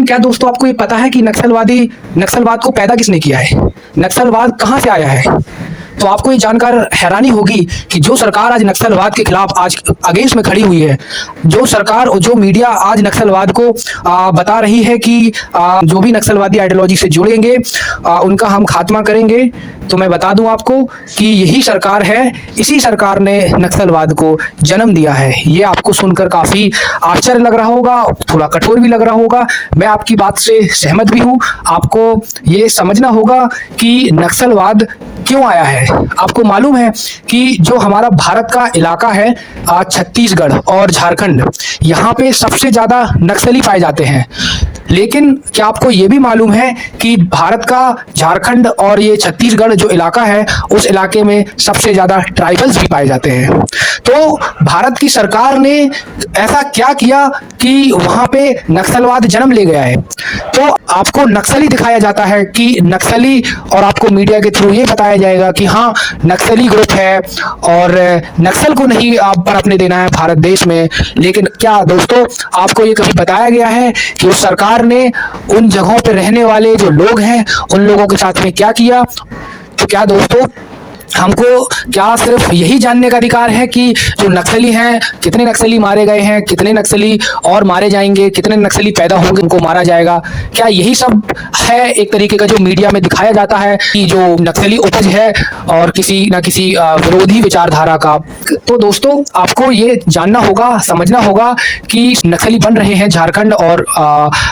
क्या दोस्तों आपको ये पता है कि नक्सलवाद को पैदा किसने किया है? नक्सलवाद कहाँ से आया है? तो आपको ये जानकर हैरानी होगी कि जो सरकार आज नक्सलवाद के खिलाफ आज अगेंस्ट में खड़ी हुई है, जो सरकार और जो मीडिया आज नक्सलवाद को बता रही है कि जो भी नक्सलवादी आइडियोलॉजी से जुड़ेंगे उनका हम खात्मा करेंगे, तो मैं बता दूं आपको कि यही सरकार है, इसी सरकार ने नक्सलवाद को जन्म दिया है। ये आपको सुनकर काफी आश्चर्य लग रहा होगा, थोड़ा कठोर भी लग रहा होगा। मैं आपकी बात से सहमत भी हूं। आपको ये समझना होगा कि नक्सलवाद क्यों आया है। आपको मालूम है कि जो हमारा भारत का इलाका है छत्तीसगढ़ और झारखंड, यहाँ पे सबसे ज्यादा नक्सली पाए जाते हैं। लेकिन क्या आपको ये भी मालूम है कि भारत का झारखंड और ये छत्तीसगढ़ जो इलाका है, उस इलाके में सबसे ज्यादा ट्राइबल्स भी पाए जाते हैं। तो भारत की सरकार ने ऐसा क्या किया कि वहां पे नक्सलवाद जन्म ले गया है। तो आपको नक्सली दिखाया जाता है कि नक्सली, और आपको मीडिया के थ्रू ये बताया जाएगा कि हाँ नक्सली ग्रुप है और नक्सल को नहीं आप पर अपने देना है भारत देश में। लेकिन क्या दोस्तों आपको ये कभी बताया गया है कि उस सरकार ने उन जगहों पर रहने वाले जो लोग हैं उन लोगों के साथ में क्या किया? तो क्या दोस्तों हमको क्या सिर्फ यही जानने का अधिकार है कि जो नक्सली हैं, कितने नक्सली मारे गए हैं, कितने नक्सली और मारे जाएंगे, कितने नक्सली पैदा होंगे उनको मारा जाएगा? क्या यही सब है एक तरीके का जो मीडिया में दिखाया जाता है कि जो नक्सली उपज है और किसी न किसी विरोधी विचारधारा का? तो दोस्तों आपको ये जानना होगा, समझना होगा कि नक्सली बन रहे हैं झारखंड और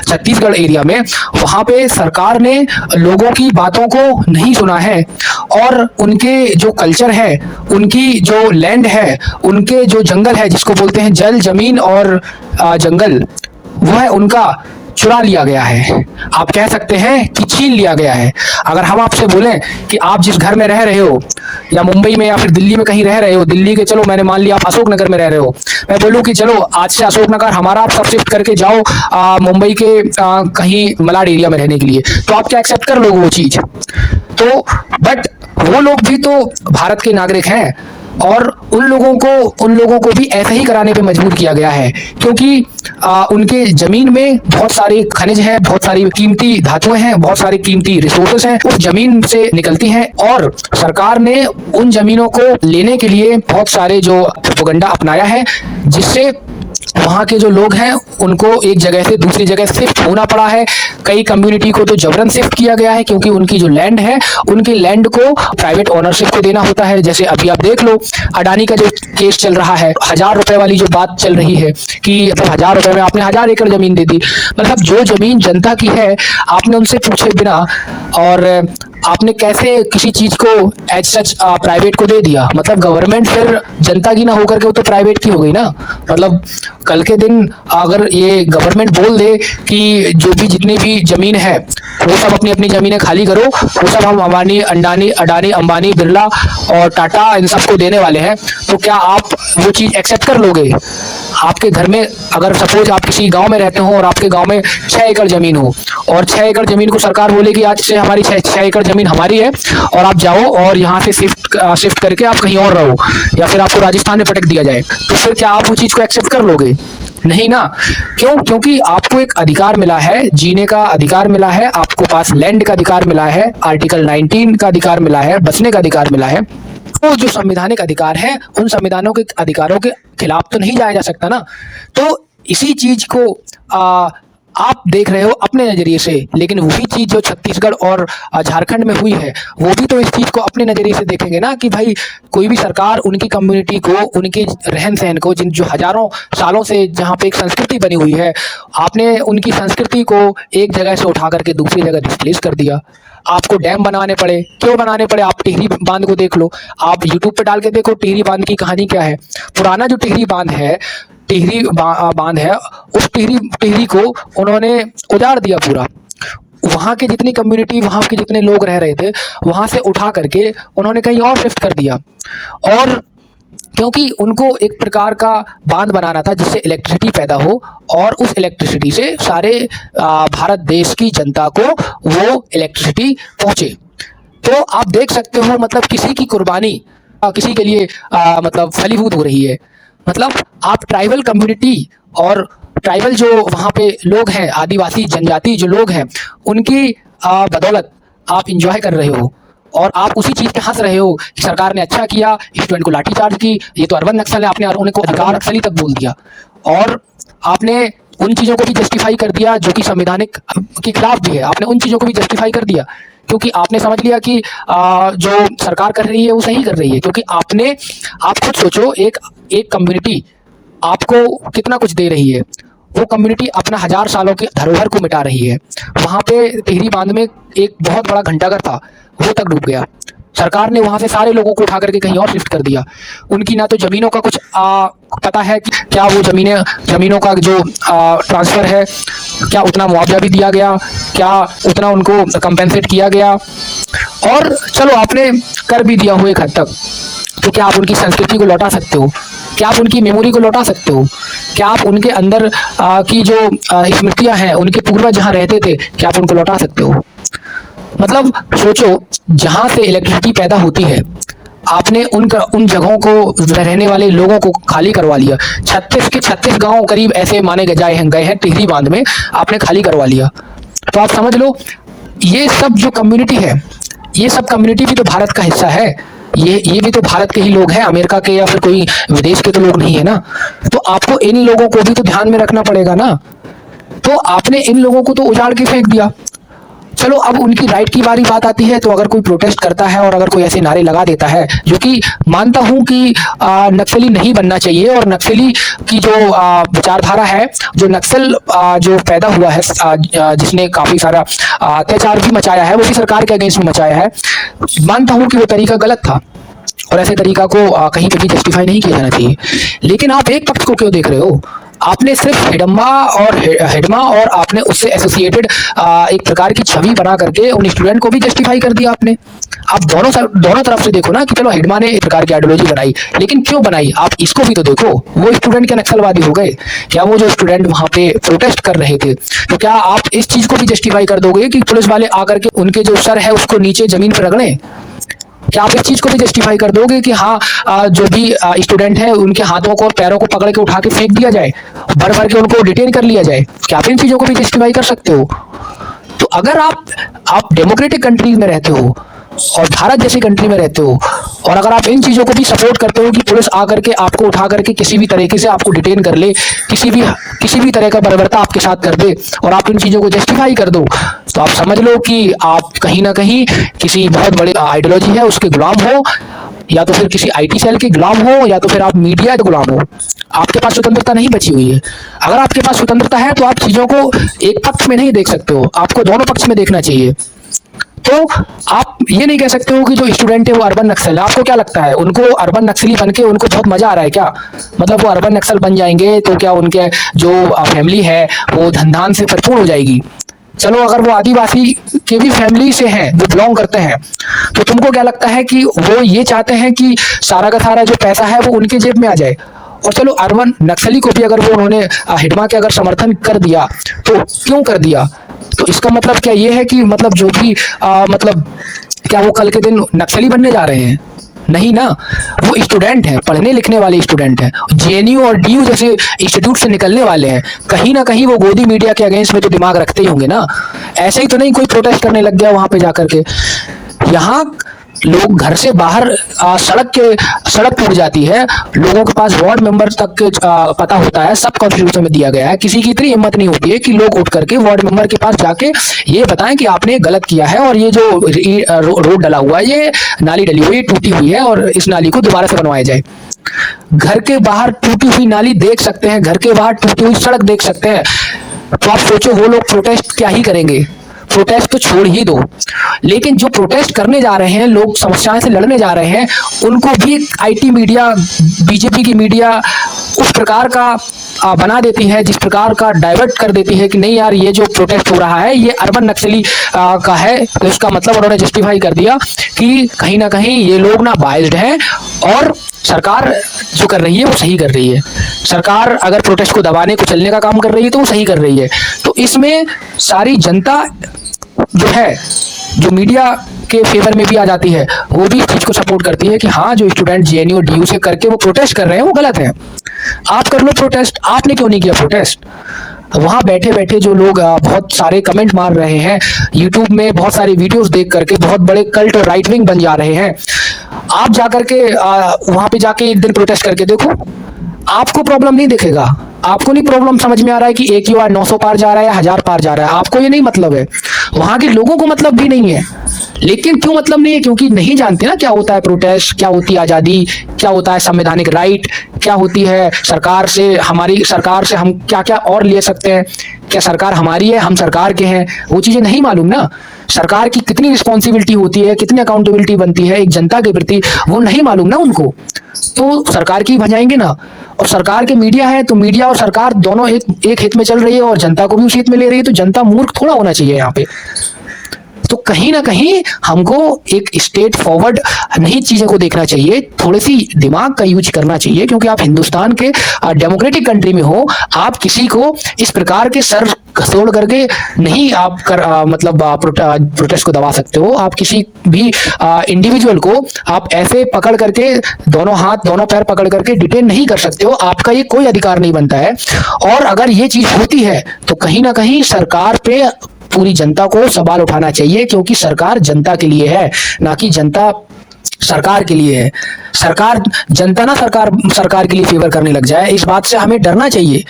छत्तीसगढ़ एरिया में। वहां पे सरकार ने लोगों की बातों को नहीं सुना है और उनके जो कल्चर है, उनकी जो लैंड है, उनके जो जंगल है, जिसको बोलते हैं जल, जमीन और जंगल, वह उनका चुरा लिया गया है। आप कह सकते हैं कि छीन लिया गया है। अगर हम आपसे बोलें कि आप जिस घर में रह रहे हो या मुंबई में या फिर दिल्ली में कहीं रह रहे हो, दिल्ली के चलो मैंने मान लिया आप अशोक नगर में रह रहे हो, मैं बोलूं कि चलो आज से अशोक नगर हमारा, आप सब शिफ्ट करके जाओ मुंबई के कहीं मलाड एरिया में रहने के लिए, तो आप क्या एक्सेप्ट कर लोगे वो चीज? तो बट वो लोग भी तो भारत के नागरिक हैं और उन लोगों को भी ऐसा ही कराने पे मजबूर किया गया है, क्योंकि उनके जमीन में बहुत सारे खनिज हैं, बहुत सारी कीमती धातुएं हैं, बहुत सारी कीमती रिसोर्सेस हैं, उस जमीन से निकलती हैं। और सरकार ने उन जमीनों को लेने के लिए बहुत सारे जो प्रोपेगेंडा अपनाया है, जिससे वहाँ के जो लोग हैं उनको एक जगह से दूसरी जगह शिफ्ट होना पड़ा है। कई कम्युनिटी को तो जबरन शिफ्ट किया गया है, क्योंकि उनकी जो लैंड है, उनके लैंड को प्राइवेट ओनरशिप को देना होता है। जैसे अभी आप देख लो अडानी का जो केस चल रहा है, 1000 रुपए वाली जो बात चल रही है कि 1000 रुपए में आपने 1000 एकड़ जमीन दे दी। मतलब जो जमीन जनता की है, आपने उनसे पूछे बिना और आपने कैसे किसी चीज को एज सच प्राइवेट को दे दिया? मतलब गवर्नमेंट फिर जनता की ना होकर के वो तो प्राइवेट की हो गई ना। मतलब कल के दिन अगर ये गवर्नमेंट बोल दे कि जो भी जितनी भी जमीन है वो सब अपनी अपनी जमीनें खाली करो, वो सब हम अडानी, अंबानी, बिरला और टाटा इन सबको देने वाले हैं, तो क्या आप वो चीज एक्सेप्ट कर लोगे? आपके घर में अगर सपोज आप किसी गांव में रहते हो और आपके गांव में 6 एकड़ जमीन हो और 6 एकड़ जमीन को सरकार बोले कि आज से हमारी 6 एकड़ जमीन हमारी है और आप जाओ और यहाँ से शिफ्ट करके आप कहीं और रहो, या फिर आपको राजस्थान में पटक दिया जाए, तो फिर क्या आप वो चीज को एक्सेप्ट कर लोगे? नहीं ना। क्यों? क्योंकि आपको एक अधिकार मिला है, जीने का अधिकार मिला है, आपको पास लैंड का अधिकार मिला है, आर्टिकल 19 का अधिकार मिला है, बचने का अधिकार मिला है। तो जो संवैधानिक अधिकार है, उन संविधानों के अधिकारों के खिलाफ तो नहीं जाया जा सकता ना। तो इसी चीज को आप देख रहे हो अपने नजरिए से, लेकिन वही चीज जो छत्तीसगढ़ और झारखंड में हुई है, वो भी तो इस चीज को अपने नजरिए से देखेंगे ना कि भाई कोई भी सरकार उनकी कम्युनिटी को, उनके रहन सहन को, जिन जो हजारों सालों से जहाँ पे एक संस्कृति बनी हुई है, आपने उनकी संस्कृति को एक जगह से उठा करके दूसरी जगह डिस्प्लेस कर दिया। आपको डैम बनाने पड़े, क्यों बनाने पड़े? आप टिहरी बांध को देख लो, आप यूट्यूब पे डाल के देखो टिहरी बांध की कहानी क्या है। पुराना जो टिहरी बांध है, उस टिहरी को उन्होंने उजाड़ दिया पूरा। वहाँ के जितनी कम्युनिटी, वहाँ के जितने लोग रह रहे थे, वहाँ से उठा करके उन्होंने कहीं और शिफ्ट कर दिया। और क्योंकि उनको एक प्रकार का बांध बनाना था जिससे इलेक्ट्रिसिटी पैदा हो और उस इलेक्ट्रिसिटी से सारे भारत देश की जनता को वो इलेक्ट्रिसिटी पहुंचे। तो आप देख सकते हो, मतलब किसी की कुर्बानी किसी के लिए मतलब फलीभूत हो रही है। मतलब आप ट्राइबल कम्युनिटी और ट्राइबल जो वहाँ पे लोग हैं, आदिवासी जनजाति जो लोग हैं, उनकी बदौलत आप इंजॉय कर रहे हो और आप उसी चीज़ पे हंस रहे हो कि सरकार ने अच्छा किया, स्टूडेंट को लाठीचार्ज की, ये तो अर्बन नक्सल है, आपने उनको अधिकार नक्सली तक बोल दिया और आपने उन चीज़ों को भी जस्टिफाई कर दिया जो कि संवैधानिक के खिलाफ भी है। आपने उन चीज़ों को भी जस्टिफाई कर दिया क्योंकि आपने समझ लिया कि जो सरकार कर रही है वो सही कर रही है। क्योंकि आप खुद सोचो, एक कम्युनिटी आपको कितना कुछ दे रही है, वो कम्युनिटी अपना 1000 सालों की धरोहर को मिटा रही है। वहाँ पे टिहरी बांध में एक बहुत बड़ा घंटाघर था, वो तक डूब गया। सरकार ने वहाँ से सारे लोगों को उठा करके कहीं और शिफ्ट कर दिया। उनकी ना तो ज़मीनों का कुछ पता है कि क्या वो ज़मीनों का जो ट्रांसफ़र है, क्या उतना मुआवजा भी दिया गया, क्या उतना उनको कंपेंसेट किया गया। और चलो आपने कर भी दिया हो एक हद तक, तो क्या आप उनकी संस्कृति को लौटा सकते हो? क्या आप उनकी मेमोरी को लौटा सकते हो? क्या आप उनके अंदर की जो स्मृतियाँ हैं, उनके पूर्वज जहाँ रहते थे, क्या आप उनको लौटा सकते हो? मतलब सोचो, जहाँ से इलेक्ट्रिसिटी पैदा होती है, आपने उन जगहों को रहने वाले लोगों को खाली करवा लिया। 36 के 36 गांव करीब ऐसे माने गए हैं टिहरी बांध में, आपने खाली करवा लिया। तो आप समझ लो, ये सब जो कम्युनिटी है, ये सब कम्युनिटी भी तो भारत का हिस्सा है। ये भी तो भारत के ही लोग हैं, अमेरिका के या फिर कोई विदेश के तो लोग नहीं है ना। तो आपको इन लोगों को भी तो ध्यान में रखना पड़ेगा ना। तो आपने इन लोगों को तो उजाड़ के फेंक दिया। चलो अब उनकी राइट की बात आती है, तो अगर कोई प्रोटेस्ट करता है और अगर कोई ऐसे नारे लगा देता है, जो कि मानता हूं कि नक्सली नहीं बनना चाहिए, और नक्सली की जो विचारधारा है, जो नक्सल जो पैदा हुआ है, जिसने काफी सारा अत्याचार भी मचाया है, वो भी सरकार के अगेंस्ट में मचाया है, मानता हूं कि वो तरीका गलत था और ऐसे तरीका को कहीं पे भी जस्टिफाई नहीं किया जाना चाहिए। लेकिन आप एक पक्ष को क्यों देख रहे हो? आपने सिर्फ हिडमा और आपने उससे एसोसिएटेड एक प्रकार की छवि बना करके उन स्टूडेंट को भी जस्टिफाई कर दिया आपने। आप दोनों तरफ से देखो ना कि चलो हिडमा ने एक प्रकार की आइडियोलॉजी बनाई, लेकिन क्यों बनाई? आप इसको भी तो देखो, वो स्टूडेंट क्या नक्सलवादी हो गए? क्या वो जो स्टूडेंट वहां पे प्रोटेस्ट कर रहे थे, तो क्या आप इस चीज को भी जस्टिफाई कर दोगे कि पुलिस वाले आकर के उनके जो सर है उसको नीचे जमीन पर रगड़े? क्या आप इस चीज को भी जस्टिफाई कर दोगे कि हाँ, जो भी स्टूडेंट है उनके हाथों को और पैरों को पकड़ के उठा के फेंक दिया जाए, भर भर के उनको डिटेन कर लिया जाए? क्या आप इन चीजों को भी जस्टिफाई कर सकते हो? तो अगर आप डेमोक्रेटिक कंट्रीज में रहते हो और भारत जैसी कंट्री में रहते हो, और अगर आप इन चीजों को भी सपोर्ट करते हो कि पुलिस आकर के आपको उठा करके किसी भी तरीके से आपको डिटेन कर ले, किसी भी तरह का बर्बरता आपके साथ कर दे, और आप इन चीजों को जस्टिफाई कर दो, तो आप समझ लो कि आप कहीं ना कहीं किसी बहुत बड़े आइडियोलॉजी है उसके गुलाम हो, या तो फिर किसी आईटी सेल के गुलाम हो, या तो फिर आप मीडिया के गुलाम हो। आपके पास स्वतंत्रता नहीं बची हुई है। अगर आपके पास स्वतंत्रता है तो आप चीजों को एक पक्ष में नहीं देख सकते हो, आपको दोनों पक्ष में देखना चाहिए। तो आप ये नहीं कह सकते हो कि जो स्टूडेंट है वो अर्बन नक्सल है। आपको क्या लगता है, उनको अर्बन नक्सली बन के उनको बहुत मजा आ रहा है क्या? मतलब वो अर्बन नक्सल बन जाएंगे तो क्या उनके जो फैमिली है वो धन धान से भरपूर हो जाएगी? चलो अगर वो आदिवासी के भी फैमिली से हैं, वो बिलोंग करते हैं, तो तुमको क्या लगता है कि वो ये चाहते हैं कि सारा का सारा जो पैसा है वो उनके जेब में आ जाए? और चलो अर्बन नक्सली को भी अगर वो उन्होंने हिडमा के अगर समर्थन कर दिया, तो क्यों कर दिया? तो इसका मतलब क्या ये है कि मतलब जो भी मतलब क्या वो कल के दिन नक्सली बनने जा रहे हैं? नहीं ना, वो स्टूडेंट हैं, पढ़ने लिखने वाले स्टूडेंट हैं, जेएनयू और डीयू जैसे इंस्टीट्यूट से निकलने वाले हैं। कहीं ना कहीं वो गोदी मीडिया के अगेंस्ट में तो दिमाग रखते ही होंगे ना। ऐसे ही तो नहीं कोई प्रोटेस्ट करने लग गया वहां पे जाकर के। यहाँ लोग घर से बाहर सड़क टूट जाती है, लोगों के पास वार्ड मेंबर तक के पता होता है, सब कॉन्स्टिट्यूशन में दिया गया है। किसी की इतनी हिम्मत नहीं होती है कि लोग उठ करके वार्ड मेंबर के पास जाके ये बताएं कि आपने गलत किया है और ये जो रोड डला हुआ है, ये नाली डली हुई, टूटी हुई है और इस नाली को दोबारा से बनवाया जाए। घर के बाहर टूटी हुई नाली देख सकते हैं, घर के बाहर टूटी हुई सड़क देख सकते हैं, तो आप सोचो वो लोग प्रोटेस्ट क्या ही करेंगे। प्रोटेस्ट तो छोड़ ही दो, लेकिन जो प्रोटेस्ट करने जा रहे हैं, लोग समस्याएं से लड़ने जा रहे हैं, उनको भी आईटी मीडिया, बीजेपी की मीडिया उस प्रकार का बना देती है, जिस प्रकार का डाइवर्ट कर देती है कि नहीं यार, ये जो प्रोटेस्ट हो रहा है ये अर्बन नक्सली का है। तो इसका मतलब उन्होंने जस्टिफाई कर दिया कि कहीं ना कहीं ये लोग ना बाइज्ड हैं और सरकार जो कर रही है वो सही कर रही है। सरकार अगर प्रोटेस्ट को दबाने को चलने का काम कर रही है तो वो सही कर रही है। तो इसमें सारी जनता जो है, जो मीडिया के फेवर में भी आ जाती है, वो भी इस चीज को सपोर्ट करती है कि हाँ, जो स्टूडेंट जेएनयू डीयू से करके वो प्रोटेस्ट कर रहे हैं वो गलत है। आप कर लो प्रोटेस्ट, आपने क्यों नहीं किया प्रोटेस्ट? वहां बैठे बैठे जो लोग बहुत सारे कमेंट मार रहे हैं, यूट्यूब में बहुत सारी वीडियोस देख करके बहुत बड़े कल्ट और राइट विंग बन जा रहे हैं, आप जाकर के वहां पे जाके एक दिन प्रोटेस्ट करके देखो, आपको प्रॉब्लम नहीं दिखेगा। आपको नहीं प्रॉब्लम समझ में आ रहा है कि AQI 900 पार जा रहा है या 1000 पार जा रहा है, आपको ये नहीं मतलब है, वहां के लोगों को मतलब भी नहीं है। लेकिन क्यों मतलब नहीं है? क्योंकि नहीं जानते ना क्या होता है प्रोटेस्ट, क्या होती है आजादी, क्या होता है संवैधानिक राइट, क्या होती है सरकार से, हमारी सरकार से हम क्या क्या और ले सकते हैं, क्या सरकार हमारी है, हम सरकार के हैं, वो चीजें नहीं मालूम ना। सरकार की कितनी रिस्पॉन्सिबिलिटी होती है, कितनी अकाउंटेबिलिटी बनती है एक जनता के प्रति, वो नहीं मालूम ना उनको, तो सरकार की भजाएंगे ना। और सरकार के मीडिया है, तो मीडिया और सरकार दोनों एक हित में चल रही है और जनता को भी उसी हित में ले रही है, तो जनता मूर्ख थोड़ा होना चाहिए यहाँ पे। तो कहीं ना कहीं हमको एक स्टेट फॉरवर्ड नहीं चीजों को देखना चाहिए, थोड़ी सी दिमाग का यूज करना चाहिए, क्योंकि आप हिंदुस्तान के डेमोक्रेटिक कंट्री में हो, आप किसी को इस प्रकार के सर घसोड़ करके नहीं आप प्रोटेस्ट को दबा सकते हो। आप किसी भी इंडिविजुअल को आप ऐसे पकड़ करके दोनों हाथ दोनों पैर पकड़ करके डिटेन नहीं कर सकते हो, आपका ये कोई अधिकार नहीं बनता है। और अगर ये चीज होती है तो कहीं ना कहीं सरकार पे पूरी जनता को सवाल उठाना चाहिए, क्योंकि सरकार जनता के लिए है, ना कि जनता सरकार के लिए है। सरकार जनता ना सरकार के लिए फेवर करने लग जाए, इस बात से हमें डरना चाहिए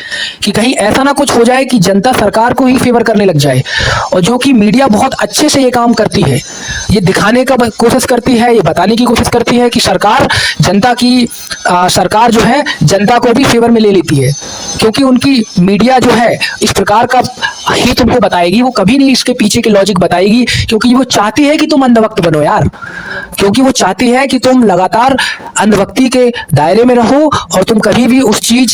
कि कहीं ऐसा ना कुछ हो जाए कि जनता सरकार को ही फेवर करने लग जाए। और जो कि मीडिया बहुत अच्छे से ये काम करती है, ये दिखाने का कोशिश करती है, ये बताने की कोशिश करती है कि सरकार सरकार जो है जनता को भी फेवर में ले लेती है, क्योंकि उनकी मीडिया जो है इस प्रकार का ही तुमको बताएगी, वो कभी नहीं इसके पीछे की लॉजिक बताएगी, क्योंकि वो चाहती है कि तुम अंधभक्त बनो यार, क्योंकि वो चाहती है कि तुम लगातार अंधभक्ति के दायरे में रहो और तुम कभी भी उस चीज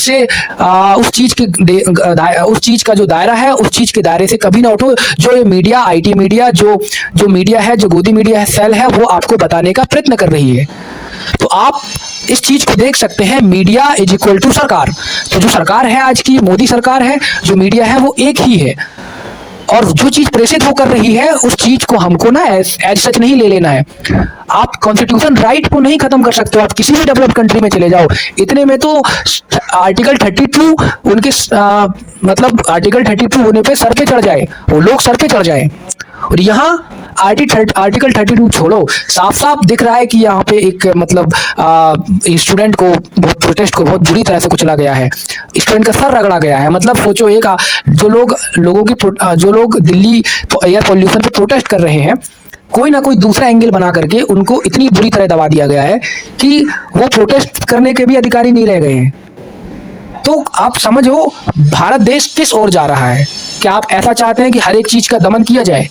का जो दायरा है उस चीज के दायरे से कभी ना उठो, जो ये मीडिया IT मीडिया जो मीडिया है, जो गोदी मीडिया है, सेल है, वो आपको बताने का प्रयत्न कर रही है। तो आप इस चीज को देख सकते हैं, मीडिया इज इक्वल टू सरकार। तो जो सरकार है आज की मोदी सरकार है, जो मीडिया है वो एक ही है, और जो चीज प्रेषित होकर रही है उस चीज को हमको ना एज सच नहीं ले लेना है। आप कॉन्स्टिट्यूशन राइट को नहीं खत्म कर सकते हो, आप किसी भी डेवलप्ड कंट्री में चले जाओ, इतने में तो आर्टिकल 32 उनके आर्टिकल 32 होने पे सर पे चढ़ जाए, वो लोग सर पे चढ़ जाए। और यहाँ आर्टिकल 32 छोड़ो, साफ साफ दिख रहा है कि यहाँ पे एक स्टूडेंट को प्रोटेस्ट को बहुत बुरी तरह से कुचला गया है, स्टूडेंट का सर रगड़ा गया है। मतलब सोचो, एक जो लोग दिल्ली एयर पॉल्यूशन पे प्रोटेस्ट कर रहे हैं, कोई ना कोई दूसरा एंगल बना करके उनको इतनी बुरी तरह दबा दिया गया है कि वो प्रोटेस्ट करने के भी अधिकारी नहीं रह गए हैं। तो आप समझो भारत देश किस ओर जा रहा है। क्या आप ऐसा चाहते हैं कि हर एक चीज का दमन किया जाए?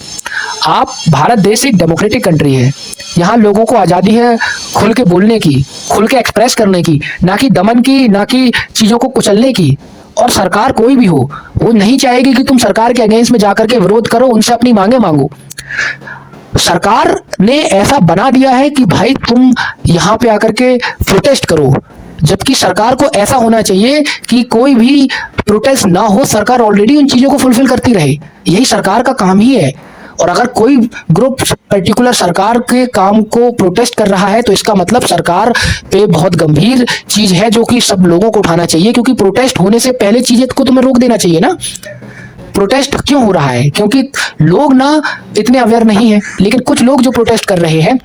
भारत देश एक डेमोक्रेटिक कंट्री है, यहाँ लोगों को आजादी है खुल के बोलने की, खुल के एक्सप्रेस करने की, ना कि दमन की, ना कि चीजों को कुचलने की। और सरकार कोई भी हो, वो नहीं चाहेगी कि तुम सरकार के अगेंस्ट में जाकर के विरोध करो, उनसे अपनी मांगे मांगो। सरकार ने ऐसा बना दिया है कि भाई तुम यहाँ पे आकर के प्रोटेस्ट करो, जबकि सरकार को ऐसा होना चाहिए कि कोई भी प्रोटेस्ट ना हो, सरकार ऑलरेडी उन चीजों को फुलफिल करती रहे, यही सरकार का काम ही है। और अगर कोई ग्रुप पर्टिकुलर सरकार के काम को प्रोटेस्ट कर रहा है तो इसका मतलब सरकार पे बहुत गंभीर चीज है, जो कि सब लोगों को उठाना चाहिए, क्योंकि प्रोटेस्ट होने से पहले चीजें को तुम्हें रोक देना चाहिए ना। प्रोटेस्ट क्यों हो रहा है? क्योंकि लोग ना इतने अवेयर नहीं है, लेकिन कुछ लोग जो प्रोटेस्ट कर रहे हैं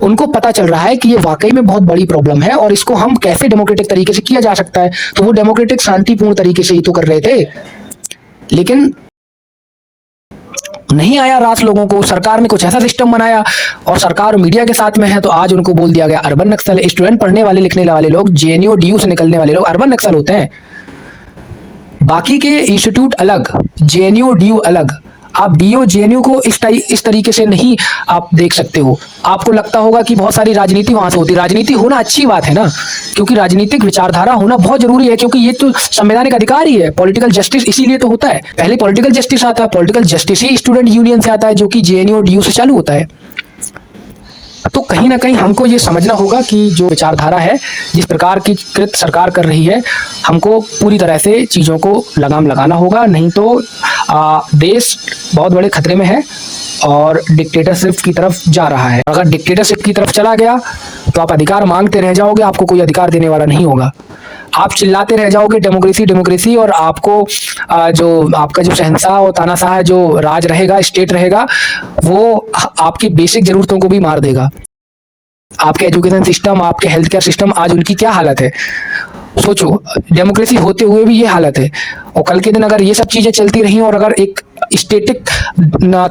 उनको पता चल रहा है कि ये वाकई में बहुत बड़ी प्रॉब्लम है और इसको हम कैसे डेमोक्रेटिक तरीके से किया जा सकता है। तो वो डेमोक्रेटिक शांतिपूर्ण तरीके से ही तो कर रहे थे, लेकिन नहीं आया रास लोगों को। सरकार ने कुछ ऐसा सिस्टम बनाया और सरकार मीडिया के साथ में है, तो आज उनको बोल दिया गया अर्बन नक्सल। स्टूडेंट पढ़ने वाले लिखने वाले लोग, JNU DU से निकलने वाले लोग अर्बन नक्सल होते हैं। बाकी के इंस्टीट्यूट अलग, JNU DU अलग। आप DU JNU को इस तरीके से नहीं आप देख सकते हो। आपको लगता होगा कि बहुत सारी राजनीति वहां से होती है। राजनीति होना अच्छी बात है ना, क्योंकि राजनीतिक विचारधारा होना बहुत जरूरी है, क्योंकि ये तो संवैधानिक अधिकार ही है। पॉलिटिकल जस्टिस इसीलिए तो होता है। पहले पॉलिटिकल जस्टिस आता है, पॉलिटिकल जस्टिस ही स्टूडेंट यूनियन से आता है, जो कि JNU DU से चालू होता है। तो कहीं ना कहीं हमको ये समझना होगा कि जो विचारधारा है, जिस प्रकार की कृत सरकार कर रही है, हमको पूरी तरह से चीज़ों को लगाम लगाना होगा, नहीं तो देश बहुत बड़े खतरे में है और डिक्टेटरशिप की तरफ जा रहा है। अगर डिक्टेटरशिप की तरफ चला गया तो आप अधिकार मांगते रह जाओगे, आपको कोई अधिकार देने वाला नहीं होगा। आप चिल्लाते रह जाओगे डेमोक्रेसी डेमोक्रेसी, और आपको जो आपका जो शहंशाह और तानाशाह जो राज रहेगा, स्टेट रहेगा, वो आपकी बेसिक जरूरतों को भी मार देगा। आपके एजुकेशन सिस्टम, आपके हेल्थ केयर सिस्टम, आज उनकी क्या हालत है सोचो। डेमोक्रेसी होते हुए भी ये हालत है, और कल के दिन अगर ये सब चीजें चलती रही और अगर एक स्टेटिक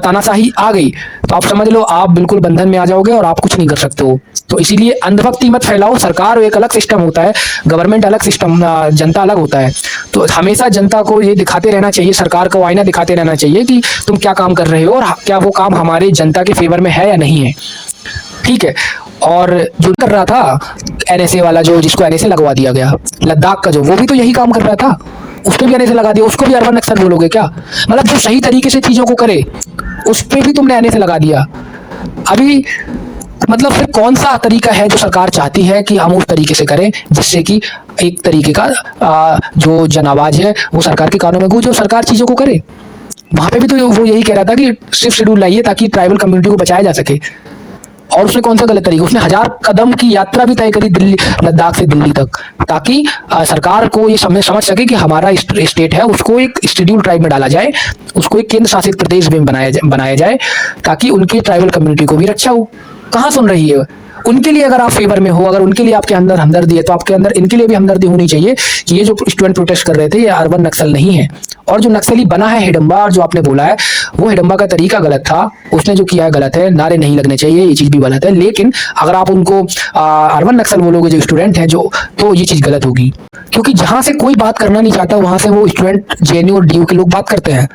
तानाशाही आ गई तो आप समझ लो आप बिल्कुल बंधन में आ जाओगे और आप कुछ नहीं कर सकते हो। तो इसीलिए अंधभक्ति मत फैलाओ। सरकार एक अलग सिस्टम होता है, गवर्नमेंट अलग सिस्टम, जनता अलग होता है। तो हमेशा जनता को ये दिखाते रहना चाहिए, सरकार को आईना दिखाते रहना चाहिए कि तुम क्या काम कर रहे हो और क्या वो काम हमारे जनता के फेवर में है या नहीं है। ठीक है। और जो कर रहा था एनएसए वाला, जो जिसको एनएसए लगवा दिया गया लद्दाख का, जो वो भी तो यही काम कर रहा था, उसको भी एनएसए लगा दिया। उसको भी अर्बन नक्सल बोलोगे क्या? मतलब जो सही तरीके से चीजों को करे उस पर भी तुमने एनएसए लगा दिया। अभी मतलब फिर कौन सा तरीका है जो सरकार चाहती है कि हम उस तरीके से करें जिससे कि एक तरीके का जो जन आवाज है वो सरकार के कानों में गूंजे और सरकार चीजों को करे। वहां पे भी तो वो यही कह रहा था कि सिर्फ शेड्यूल लाइए ताकि ट्राइबल कम्युनिटी को बचाया जा सके। और उसने कौन सा गलत तरीका, उसने 1000 कदम की यात्रा भी तय करी दिल्ली, लद्दाख से दिल्ली तक, ताकि सरकार को ये समझ सके कि हमारा स्टेट है उसको एक शेड्यूल ट्राइब में डाला जाए, उसको एक केंद्र शासित प्रदेश में बनाया जाए ताकि उनकी ट्राइबल कम्युनिटी को भी रक्षा हो। कहाँ सुन रही है? उनके लिए अगर आप फेवर में हो, अगर उनके लिए आपके अंदर हमदर्दी है तो आपके अंदर इनके लिए भी हमदर्दी होनी चाहिए कि ये जो स्टूडेंट प्रोटेस्ट कर रहे थे ये अर्बन नक्सल नहीं है। और जो नक्सली बना है हिडम्बा, जो आपने बोला है वो हिडम्बा का तरीका गलत था, उसने जो किया है गलत है, नारे नहीं लगने चाहिए, ये चीज भी गलत है। लेकिन अगर आप उनको अर्बन नक्सल बोलोगे जो स्टूडेंट है जो, तो ये चीज गलत होगी, क्योंकि जहां से कोई बात करना नहीं चाहता वहां से वो स्टूडेंट जेएनयू और डीयू के लोग बात करते हैं।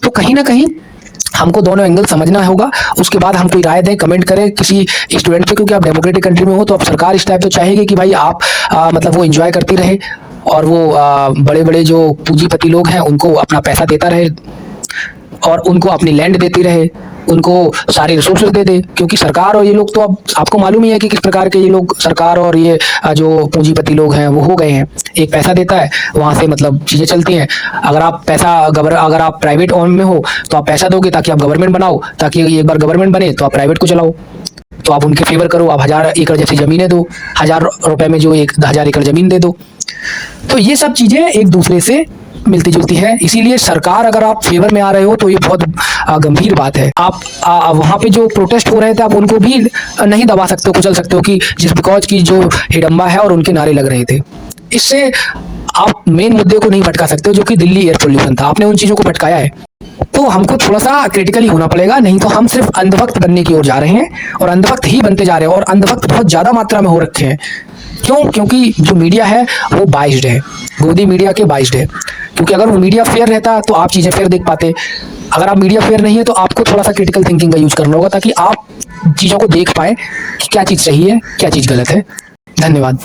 तो कहीं ना कहीं हमको दोनों एंगल समझना होगा, उसके बाद हम कोई राय दें, कमेंट करें किसी स्टूडेंट पे, क्योंकि आप डेमोक्रेटिक कंट्री में हो तो अब सरकार इस टाइप तो चाहेगी कि भाई आप मतलब वो एंजॉय करती रहे और वो बड़े बड़े जो पूंजीपति लोग हैं उनको अपना पैसा देता रहे और उनको अपनी लैंड देती रहे, उनको सारे रिसोर्सेज दे दे। क्योंकि सरकार और ये लोग तो अब आपको मालूम ही है कि किस प्रकार के ये लोग, सरकार और ये जो पूंजीपति लोग हैं वो हो गए हैं। एक पैसा देता है, वहां से मतलब चीजें चलती हैं। अगर आप अगर आप प्राइवेट ओन में हो तो आप पैसा दोगे ताकि आप गवर्नमेंट बनाओ, ताकि एक बार गवर्नमेंट बने तो आप प्राइवेट को चलाओ, तो आप उनके फेवर करो, आप 1000 एकड़ जैसी जमीनें दो, 1000 रुपए में जो 1000 एकड़ जमीन दे दो। तो ये सब चीजें एक दूसरे से मिलती जुलती है। इसीलिए सरकार अगर आप फेवर में आ रहे हो तो ये बहुत गंभीर बात है। आप वहां पे जो प्रोटेस्ट हो रहे थे आप उनको भी नहीं दबा सकते हो, कुचल सकते हो कि जिस बिकॉज की जो हिडम्बा है और उनके नारे लग रहे थे। इससे आप मेन मुद्दे को नहीं भटका सकते हो, जो कि दिल्ली एयर पोल्यूशन था, आपने उन चीजों को भटकाया है। तो हमको थोड़ा सा क्रिटिकली होना पड़ेगा, नहीं तो हम सिर्फ अंधभक्त बनने की ओर जा रहे हैं और अंधभक्त ही बनते जा रहे हैं, और अंधभक्त बहुत ज्यादा मात्रा में हो रखे हैं। क्यों? क्योंकि जो मीडिया है वो बाइस्ड है, गोदी मीडिया के बाइस्ड है। क्योंकि अगर वो मीडिया फेयर रहता तो आप चीजें फेयर देख पाते। अगर आप मीडिया फेयर नहीं है तो आपको थोड़ा सा क्रिटिकल थिंकिंग का यूज करना होगा ताकि आप चीजों को देख पाए कि क्या चीज सही है, क्या चीज गलत है। धन्यवाद।